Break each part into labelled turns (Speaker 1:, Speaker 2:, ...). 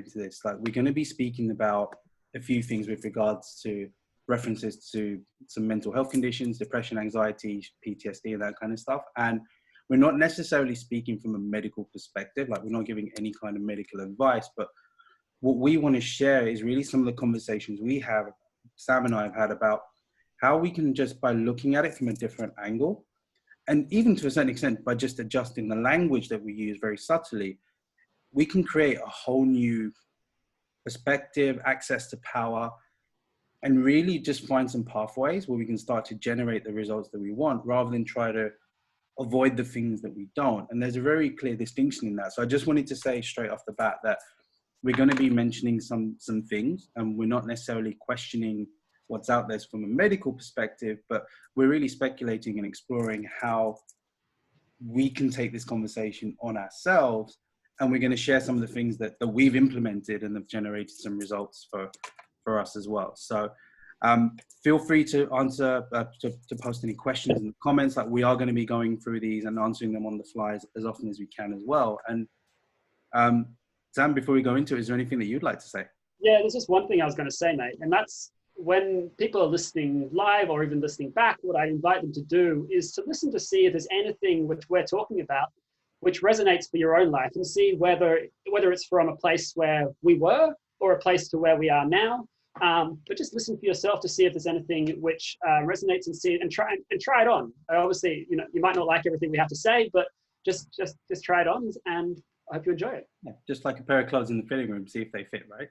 Speaker 1: this. Like, we're going to be speaking about a few things with regards to references to some mental health conditions, depression, anxiety, PTSD, and that kind of stuff. And we're not necessarily speaking from a medical perspective, like we're not giving any kind of medical advice, but what we want to share is really some of the conversations we have, Sam and I have had, about how we can, just by looking at it from a different angle, and even to a certain extent by just adjusting the language that we use very subtly, we can create a whole new perspective, access to power, and really just find some pathways where we can start to generate the results that we want, rather than try to avoid the things that we don't. And there's a very clear distinction in that. So I just wanted to say straight off the bat that we're going to be mentioning some things, and we're not necessarily questioning what's out there from a medical perspective, but we're really speculating and exploring how we can take this conversation on ourselves. And we're going to share some of the things that we've implemented and have generated some results for us as well. So feel free to answer, to post any questions in the comments. Like, we are going to be going through these and answering them on the fly as often as we can as well. And Sam, before we go into it, is there anything that you'd like to say?
Speaker 2: Yeah, there's just one thing I was going to say, mate, and that's when people are listening live or even listening back, what I invite them to do is to listen to see if there's anything which we're talking about which resonates for your own life, and see whether it's from a place where we were or a place to where we are now. But just listen for yourself to see if there's anything which resonates, and try it on. Obviously, you might not like everything we have to say, but just try it on, and I hope you enjoy it.
Speaker 1: Yeah, just like a pair of clothes in the fitting room, see if they fit, right?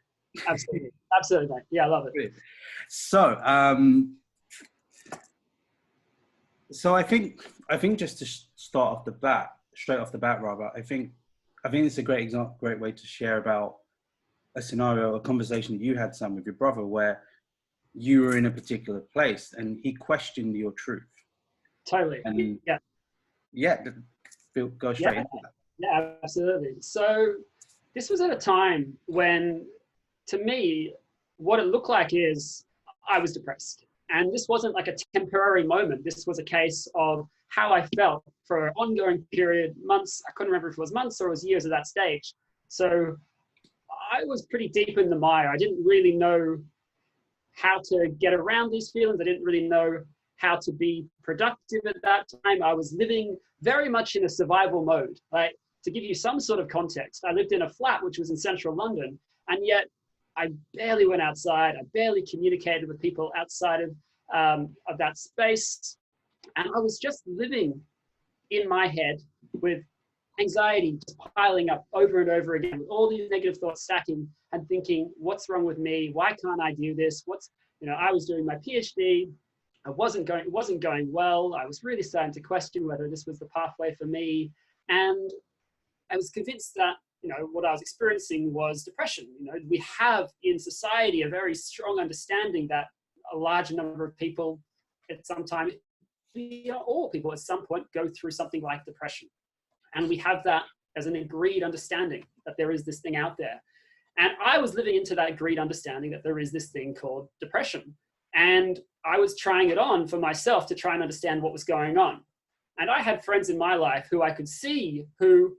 Speaker 2: Absolutely, absolutely, mate. Yeah, I love it.
Speaker 1: Good. So, so I think just to start off the bat, straight off the bat, rather, I think it's a great way to share about a scenario, a conversation that you had, Sam, with your brother, where you were in a particular place and he questioned your truth.
Speaker 2: Totally.
Speaker 1: And
Speaker 2: yeah,
Speaker 1: go straight into that.
Speaker 2: Yeah, absolutely. So this was at a time when, to me, what it looked like is I was depressed. And this wasn't like a temporary moment. This was a case of how I felt for an ongoing period, months. I couldn't remember if it was months or it was years at that stage. So I was pretty deep in the mire. I didn't really know how to get around these feelings. I didn't really know how to be productive at that time. I was living very much in a survival mode. Like, to give you some sort of context, I lived in a flat which was in central London, and yet I barely went outside. I barely communicated with people outside of that space. And I was just living in my head with anxiety just piling up over and over again, with all these negative thoughts stacking, and thinking, what's wrong with me? Why can't I do this? I was doing my PhD. It wasn't going well. I was really starting to question whether this was the pathway for me. And I was convinced that, what I was experiencing was depression. We have in society a very strong understanding that a large number of people at some time, all people at some point, go through something like depression. And we have that as an agreed understanding that there is this thing out there. And I was living into that agreed understanding that there is this thing called depression. And I was trying it on for myself to try and understand what was going on. And I had friends in my life who I could see who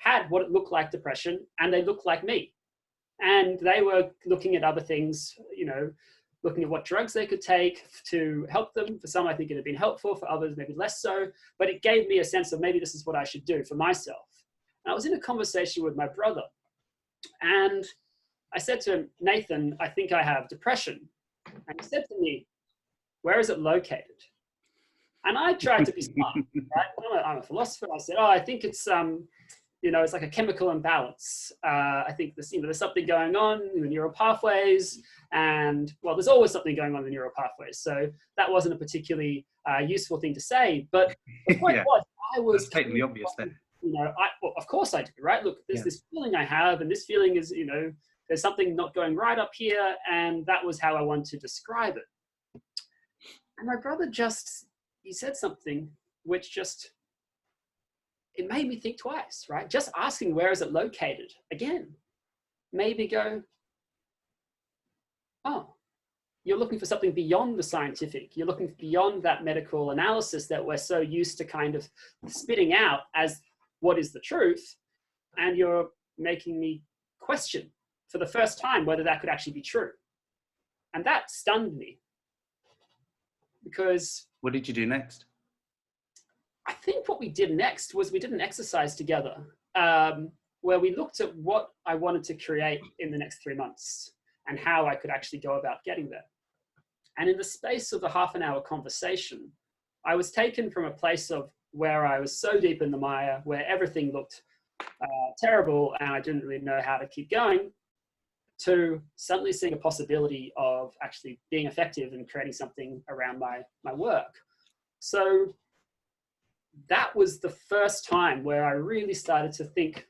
Speaker 2: had what it looked like depression, and they looked like me. And they were looking at other things, looking at what drugs they could take to help them. For some, I think it had been helpful. For others, maybe less so. But it gave me a sense of maybe this is what I should do for myself. And I was in a conversation with my brother. And I said to him, Nathan, I think I have depression. And he said to me, where is it located? And I tried to be smart, right? I'm a philosopher. I said, I think it's, it's like a chemical imbalance. I think there's something going on in the neural pathways, and there's always something going on in the neural pathways. So that wasn't a particularly useful thing to say. But the point was, I was
Speaker 1: totally obvious then.
Speaker 2: Of course I do, right? Look, there's this feeling I have, and this feeling is, there's something not going right up here, and that was how I wanted to describe it. And my brother he said something which it made me think twice, right? Just asking where is it located again made me go, oh, you're looking for something beyond the scientific. You're looking beyond that medical analysis that we're so used to kind of spitting out as what is the truth. And you're making me question for the first time whether that could actually be true. And that stunned me, because
Speaker 1: What did you do next?
Speaker 2: I think what we did next was we did an exercise together, where we looked at what I wanted to create in the next 3 months and how I could actually go about getting there. And in the space of a half an hour conversation, I was taken from a place of where I was so deep in the mire, where everything looked terrible and I didn't really know how to keep going, to suddenly seeing a possibility of actually being effective and creating something around my work. So that was the first time where I really started to think,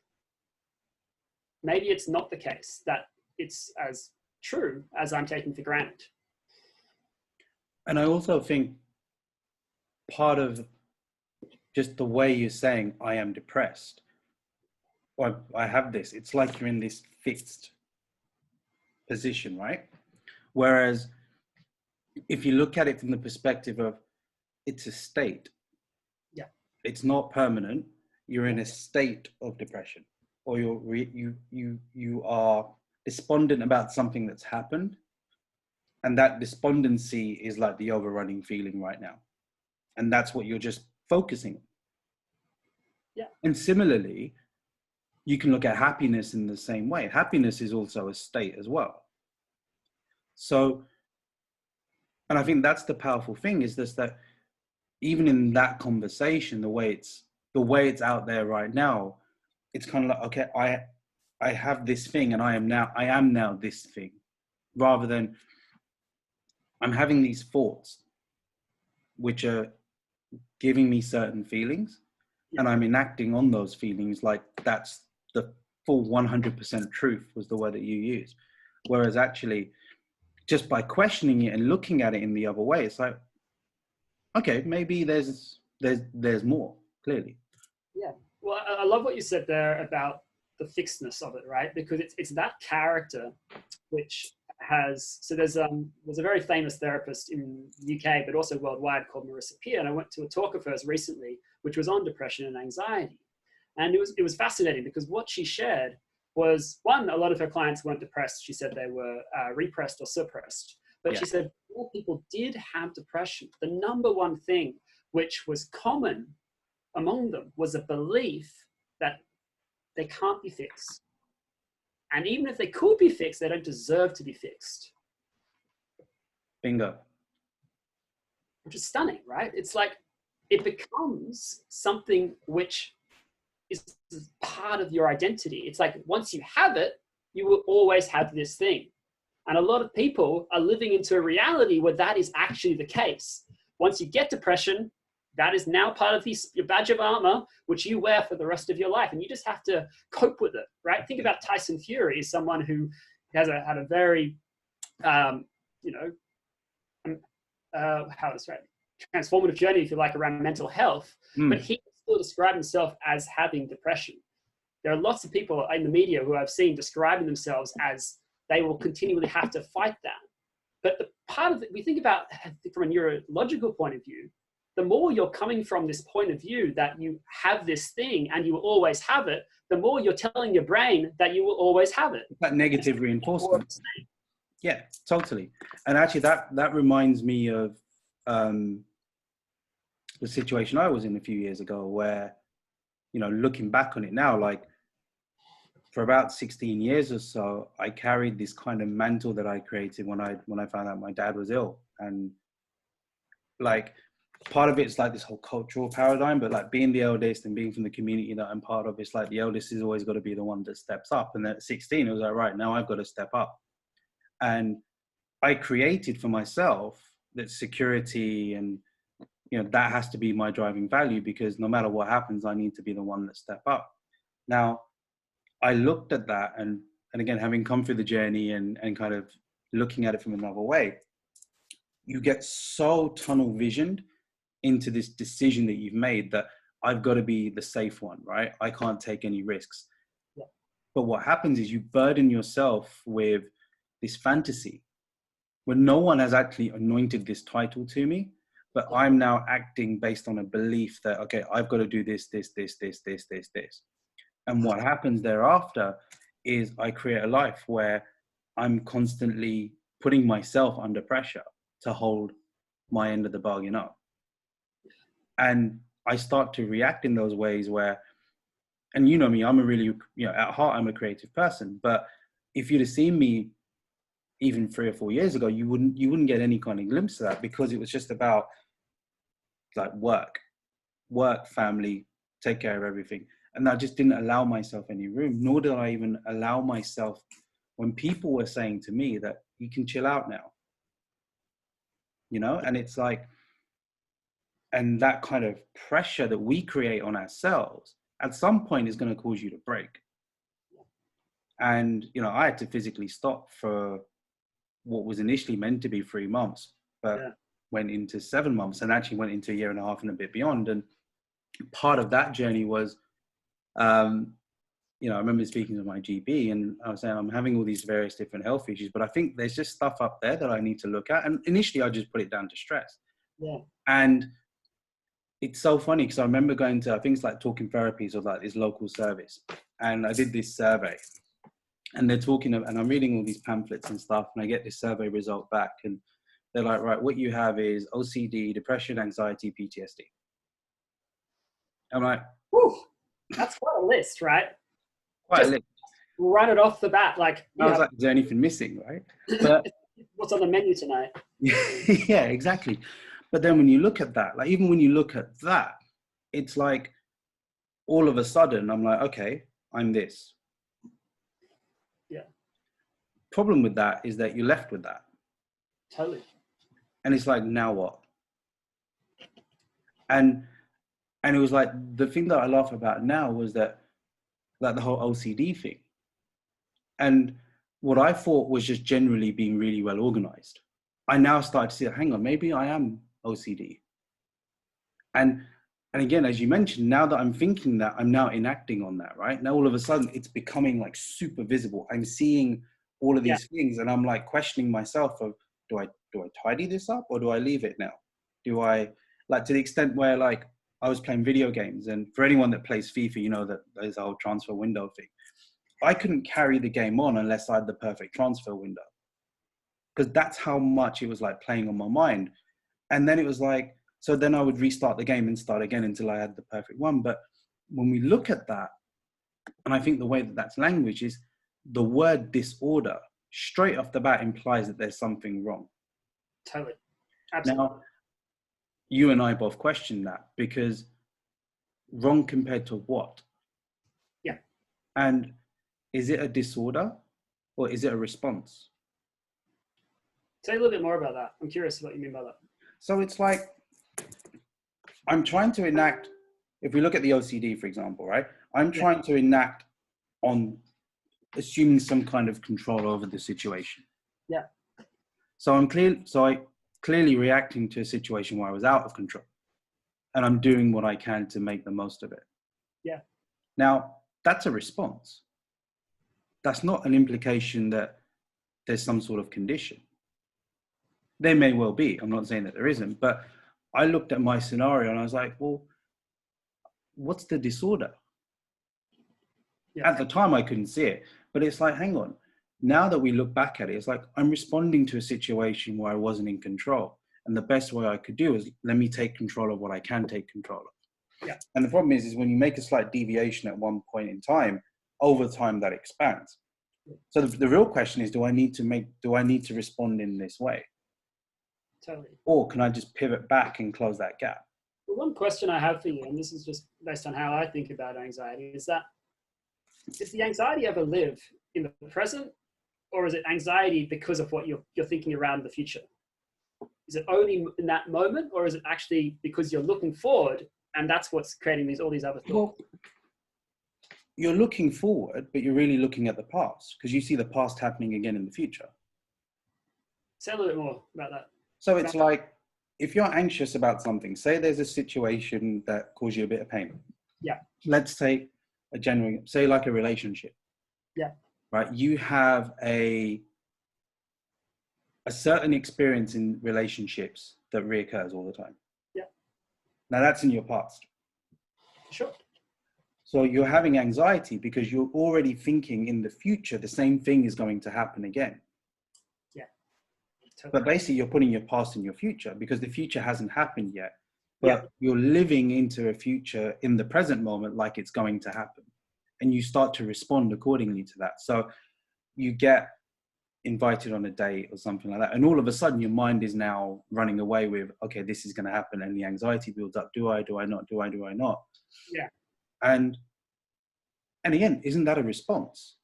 Speaker 2: maybe it's not the case that it's as true as I'm taking for granted.
Speaker 1: And I also think part of just the way you're saying, I am depressed, or I have this, it's like you're in this fixed position, right? Whereas if you look at it from the perspective of it's a state,
Speaker 2: yeah,
Speaker 1: it's not permanent. You're in a state of depression, or you are despondent about something that's happened, and that despondency is like the overrunning feeling right now, and that's what you're just focusing on.
Speaker 2: Yeah.
Speaker 1: And similarly, you can look at happiness in the same way. Happiness is also a state as well. So, and I think that's the powerful thing, is this, that even in that conversation, the way it's out there right now, it's kind of like, okay, I have this thing and I am now this thing, rather than I'm having these thoughts which are giving me certain feelings, and I'm enacting on those feelings like that's the full 100% truth, was the word that you used. Whereas actually, just by questioning it and looking at it in the other way, it's like, okay, maybe there's more, clearly. Yeah.
Speaker 2: Well, I love what you said there about the fixedness of it, right? Because it's that character which has, so there's a very famous therapist in the UK, but also worldwide, called Marissa Peer. And I went to a talk of hers recently, which was on depression and anxiety. And it was fascinating, because what she shared was, one, a lot of her clients weren't depressed. She said they were repressed or suppressed. But she said more people did have depression. The number one thing which was common among them was a belief that they can't be fixed. And even if they could be fixed, they don't deserve to be fixed.
Speaker 1: Bingo.
Speaker 2: Which is stunning, right? It's like it becomes something which is part of your identity. It's like once you have it, you will always have this thing. And a lot of people are living into a reality where that is actually the case. Once you get depression, that is now part of your badge of armor, which you wear for the rest of your life. And you just have to cope with it, right? Think about Tyson Fury as someone who had a very, how to say, transformative journey, if you like, around mental health. But he still described himself as having depression. There are lots of people in the media who I've seen describing themselves as they will continually have to fight that. But the part of it, we think about from a neurological point of view, the more you're coming from this point of view that you have this thing and you will always have it, the more you're telling your brain that you will always have it.
Speaker 1: That negative reinforcement. Yeah, totally. And actually that reminds me of the situation I was in a few years ago, where, looking back on it now, like for about 16 years or so, I carried this kind of mantle that I created when I found out my dad was ill. And like, part of it's like this whole cultural paradigm, but like being the eldest and being from the community that I'm part of, it's like the eldest is always got to be the one that steps up. And then at 16, it was like, right, now I've got to step up. And I created for myself that security, and, that has to be my driving value, because no matter what happens, I need to be the one that step up. Now, I looked at that, and again, having come through the journey and kind of looking at it from another way, you get so tunnel visioned into this decision that you've made that I've got to be the safe one, right? I can't take any risks. Yeah. But what happens is you burden yourself with this fantasy when no one has actually anointed this title to me, but I'm now acting based on a belief that, okay, I've got to do this. And what happens thereafter is I create a life where I'm constantly putting myself under pressure to hold my end of the bargain up. And I start to react in those ways where, and you know me, I'm a really, at heart, I'm a creative person. But if you'd have seen me even 3 or 4 years ago, you wouldn't get any kind of glimpse of that, because it was just about like work, family, take care of everything. And I just didn't allow myself any room, nor did I even allow myself when people were saying to me that you can chill out now, and it's like, and that kind of pressure that we create on ourselves at some point is going to cause you to break. And, I had to physically stop for what was initially meant to be 3 months, but went into 7 months, and actually went into 1.5 years and a bit beyond. And part of that journey was, I remember speaking to my GP, and I was saying, I'm having all these various different health issues, but I think there's just stuff up there that I need to look at. And initially I just put it down to stress. Yeah. And it's so funny because I remember going to things like talking therapies or like this local service. And I did this survey, and they're talking, and I'm reading all these pamphlets and stuff, and I get this survey result back, and they're like, right, what you have is OCD, depression, anxiety, PTSD. I'm like,
Speaker 2: whew, that's quite a list, right?
Speaker 1: Quite a list.
Speaker 2: Run it off the bat. Like,
Speaker 1: I was like, is there anything missing, right? But
Speaker 2: what's on the menu tonight?
Speaker 1: Yeah, exactly. But then when you look at that, like even when you look at that, it's like all of a sudden I'm like, okay, I'm this.
Speaker 2: Yeah.
Speaker 1: Problem with that is that you're left with that.
Speaker 2: Totally.
Speaker 1: And it's like, now what? And it was like, the thing that I laugh about now was that, like the whole OCD thing. And what I thought was just generally being really well organized, I now started to see, hang on, maybe I am OCD. And again, as you mentioned, now that I'm thinking that, I'm now enacting on that, right? Now all of a sudden it's becoming like super visible. I'm seeing all of these things, and I'm like questioning myself of, do I tidy this up, or do I leave it now? Do I, like, to the extent where like I was playing video games, and for anyone that plays FIFA, you know that there's a whole transfer window thing. I couldn't carry the game on unless I had the perfect transfer window, because that's how much it was like playing on my mind. And then it was like, so then I would restart the game and start again until I had the perfect one. But when we look at that, and I think the way that that's language is, the word disorder straight off the bat implies that there's something wrong.
Speaker 2: Totally. Absolutely.
Speaker 1: Now, you and I both question that, because wrong compared to what?
Speaker 2: Yeah.
Speaker 1: And is it a disorder or is it a response?
Speaker 2: Say a little bit more about that. I'm curious what you mean by that.
Speaker 1: So it's like, I'm trying to enact, if we look at the OCD, for example, right? I'm trying to enact on assuming some kind of control over the situation.
Speaker 2: Yeah.
Speaker 1: So I clearly reacting to a situation where I was out of control, and I'm doing what I can to make the most of it.
Speaker 2: Yeah.
Speaker 1: Now, that's a response. That's not an implication that there's some sort of condition. There may well be. I'm not saying that there isn't, but I looked at my scenario and I was like, well, what's the disorder? Yeah. At the time, I couldn't see it, but it's like, hang on. Now that we look back at it, it's like, I'm responding to a situation where I wasn't in control. And the best way I could do is, let me take control of what I can take control of. Yeah. And the problem is when you make a slight deviation at one point in time, over time that expands. So the real question is, do I need to respond in this way?
Speaker 2: Totally.
Speaker 1: Or can I just pivot back and close that gap?
Speaker 2: Well, one question I have for you, and this is just based on how I think about anxiety, is that, does the anxiety ever live in the present, or is it anxiety because of what you're thinking around the future? Is it only in that moment, or is it actually because you're looking forward and that's what's creating all these other thoughts?
Speaker 1: Well, you're looking forward, but you're really looking at the past, because you see the past happening again in the future.
Speaker 2: Say a little bit more about that.
Speaker 1: So it's like, if you're anxious about something, say there's a situation that caused you a bit of pain.
Speaker 2: Yeah.
Speaker 1: Let's take say like a relationship.
Speaker 2: Yeah.
Speaker 1: Right. You have a certain experience in relationships that reoccurs all the time.
Speaker 2: Yeah.
Speaker 1: Now that's in your past.
Speaker 2: Sure.
Speaker 1: So you're having anxiety because you're already thinking in the future the same thing is going to happen again.
Speaker 2: Yeah. Totally.
Speaker 1: But basically you're putting your past in your future because the future hasn't happened yet. But
Speaker 2: Yeah.
Speaker 1: you're living into a future in the present moment like it's going to happen. And you start to respond accordingly to that. So you get invited on a date or something like that. And all of a sudden your mind is now running away with, okay, this is going to happen. And the anxiety builds up. Do I not? Do I not?
Speaker 2: Yeah.
Speaker 1: And again, isn't that a response?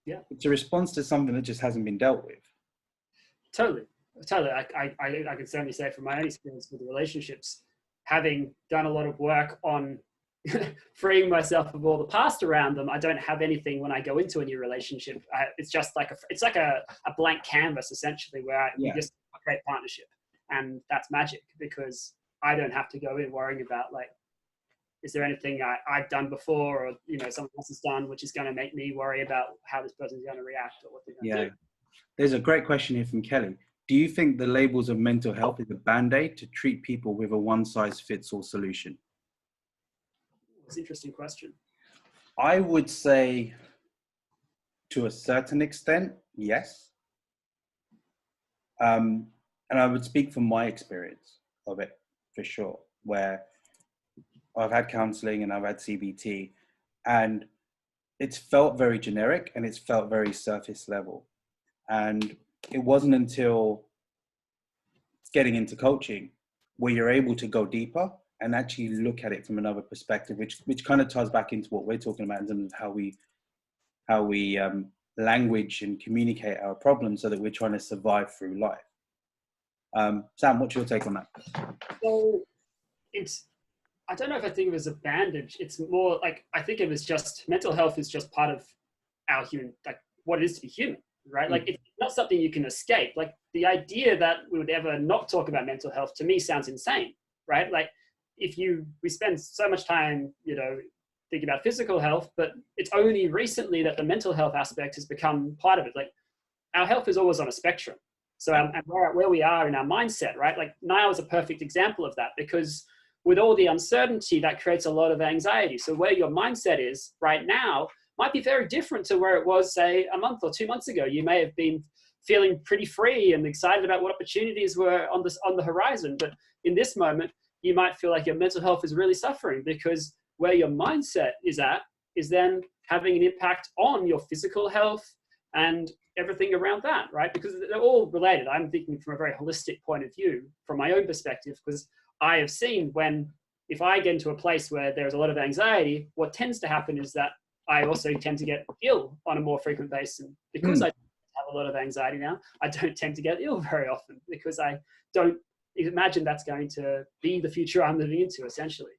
Speaker 2: Yeah.
Speaker 1: It's a response to something that just hasn't been dealt with.
Speaker 2: Totally. I can certainly say from my own experience with the relationships, having done a lot of work on freeing myself of all the past around them, I don't have anything when I go into a new relationship. It's just like a blank canvas essentially, where we just create partnership, and that's magic because I don't have to go in worrying about like, is there anything I've done before, or someone else has done, which is going to make me worry about how this person's going to react or what they're going to do.
Speaker 1: There's a great question here from Kelly. Do you think the labels of mental health is a band-aid to treat people with a one-size-fits-all solution?
Speaker 2: It's an interesting question.
Speaker 1: I would say to a certain extent, yes. And I would speak from my experience of it for sure, where I've had counselling and I've had CBT, and it's felt very generic and it's felt very surface level. And it wasn't until getting into coaching where you're able to go deeper and actually look at it from another perspective, which kind of ties back into what we're talking about in terms of how we language and communicate our problems so that we're trying to survive through life. Sam, what's your take on that?
Speaker 2: So I don't know if I think of it as a bandage. It's more like, I think it was just, mental health is just part of our human, like what it is to be human, right? Like it's not something you can escape. Like the idea that we would ever not talk about mental health to me sounds insane, right? Like we spend so much time, thinking about physical health, but it's only recently that the mental health aspect has become part of it. Like our health is always on a spectrum. So and where we are in our mindset, right? Like now is a perfect example of that, because with all the uncertainty, that creates a lot of anxiety. So where your mindset is right now might be very different to where it was, say, a month or 2 months ago. You may have been feeling pretty free and excited about what opportunities were on the horizon. But in this moment, you might feel like your mental health is really suffering, because where your mindset is at is then having an impact on your physical health and everything around that, right? Because they're all related. I'm thinking from a very holistic point of view, from my own perspective, because I have seen if I get into a place where there's a lot of anxiety, what tends to happen is that I also tend to get ill on a more frequent basis. Because I have a lot of anxiety now, I don't tend to get ill very often, because I don't imagine that's going to be the future I'm living into, essentially.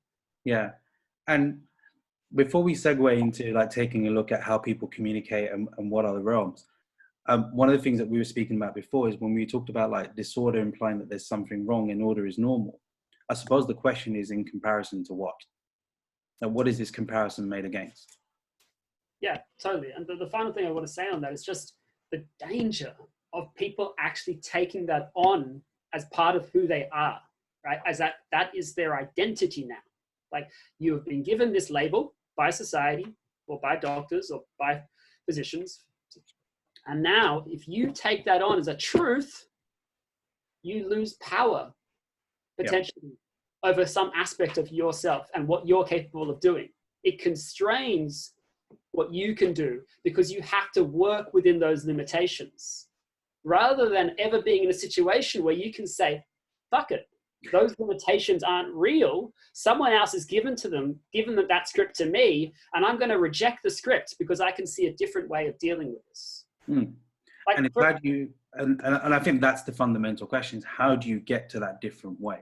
Speaker 1: Yeah. And before we segue into like taking a look at how people communicate and what are the realms, one of the things that we were speaking about before is when we talked about like disorder implying that there's something wrong and order is normal. I suppose the question is in comparison to what? Now, what is this comparison made against?
Speaker 2: Yeah, totally. And the final thing I want to say on that is just the danger of people actually taking that on as part of who they are, right? As that is their identity now. Like, you have been given this label by society or by doctors or by physicians. And now if you take that on as a truth, you lose power potentially over some aspect of yourself and what you're capable of doing. It constrains what you can do because you have to work within those limitations, rather than ever being in a situation where you can say, fuck it, those limitations aren't real. Someone else has given that script to me, and I'm going to reject the script because I can see a different way of dealing with this.
Speaker 1: Like, and I think that's the fundamental question, is how do you get to that different way?